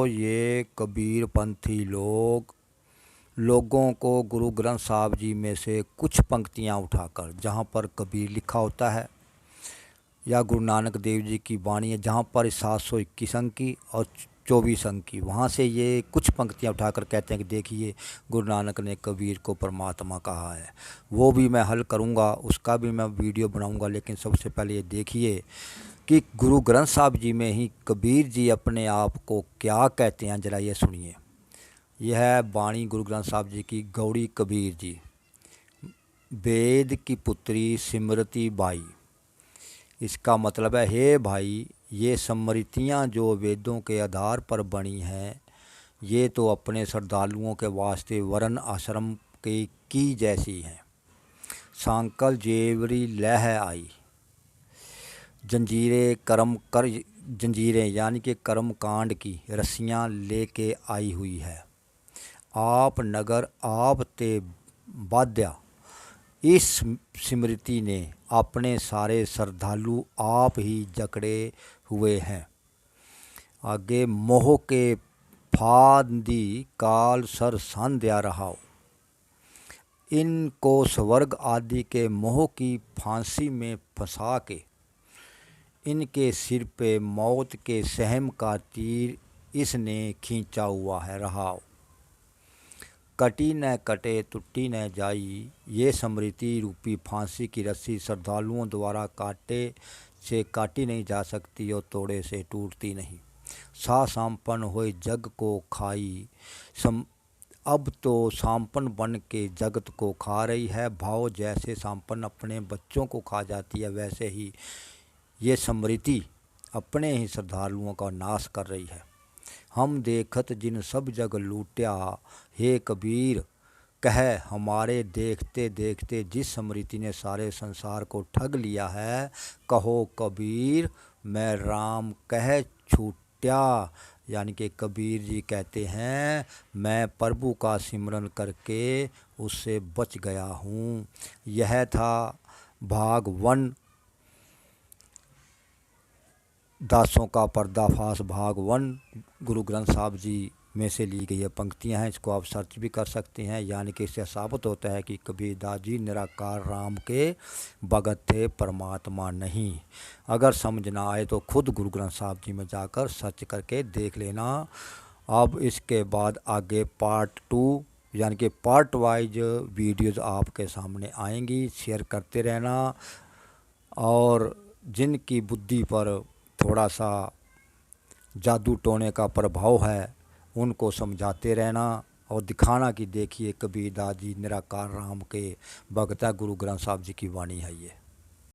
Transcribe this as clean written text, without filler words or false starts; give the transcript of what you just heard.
ये कबीरपंथी लोगों को गुरु ग्रंथ साहब जी में से कुछ पंक्तियां उठाकर, जहां पर कबीर लिखा होता है या गुरु नानक देव जी की वाणी है जहाँ पर 721 अंक की और 24 अंक की, वहाँ से ये कुछ पंक्तियाँ उठाकर कहते हैं कि देखिए गुरु नानक ने कबीर को परमात्मा कहा है। वो भी मैं हल करूँगा, उसका भी मैं वीडियो बनाऊँगा, लेकिन सबसे पहले ये देखिए कि गुरु ग्रंथ साहब जी में ही कबीर जी अपने आप को क्या कहते हैं। जरा ये सुनिए। यह है वाणी गुरु ग्रंथ साहब जी की। गौड़ी कबीर जी। वेद की पुत्री सिमरती बाई। इसका मतलब है, हे भाई, ये स्मृतियाँ जो वेदों के आधार पर बनी हैं, ये तो अपने श्रद्धालुओं के वास्ते वर्ण आश्रम के की जैसी हैं। सांकल जेवरी लह आई। जंजीरें कर्म कर जंजीरें यानी कि कर्म कांड की रस्सियाँ लेके आई हुई है। आप नगर आप ते बाध्या। इस स्मृति ने अपने सारे श्रद्धालु आप ही जकड़े हुए हैं। आगे, मोह के फांदी काल सर सांध्या रहाओ। इनको स्वर्ग आदि के मोह की फांसी में फंसा के इनके सिर पे मौत के सहम का तीर इसने खींचा हुआ है। रहाओ कटी न कटे टूटी न जाई। ये स्मृति रूपी फांसी की रस्सी श्रद्धालुओं द्वारा काटे से काटी नहीं जा सकती और तोड़े से टूटती नहीं। सा सांपन होए जग को खाई। अब तो सांपन बन के जगत को खा रही है। भाव जैसे सांपन अपने बच्चों को खा जाती है, वैसे ही ये स्मृति अपने ही श्रद्धालुओं का नाश कर रही है। हम देखत जिन सब जग लूट्या। हे कबीर, कह हमारे देखते देखते जिस स्मृति ने सारे संसार को ठग लिया है, कहो कबीर मैं राम कह छूट्या। यानी कि कबीर जी कहते हैं, मैं प्रभु का सिमरन करके उससे बच गया हूँ। यह था भाग 1, दासों का पर्दाफाश भाग 1, गुरु ग्रंथ साहब जी में से ली गई ये पंक्तियाँ हैं। इसको आप सर्च भी कर सकते हैं। यानी कि इससे साबित होता है कि कबीर दास जी निराकार राम के भगत थे, परमात्मा नहीं। अगर समझ ना आए तो खुद गुरु ग्रंथ साहब जी में जाकर सर्च करके देख लेना। अब इसके बाद आगे पार्ट 2 यानी कि पार्ट वाइज वीडियोज़ आपके सामने आएंगी। शेयर करते रहना और जिनकी बुद्धि पर थोड़ा सा जादू टोने का प्रभाव है उनको समझाते रहना और दिखाना कि देखिए कबीर दास जी निराकार राम के भगत गुरु ग्रंथ साहब जी की वाणी है ये।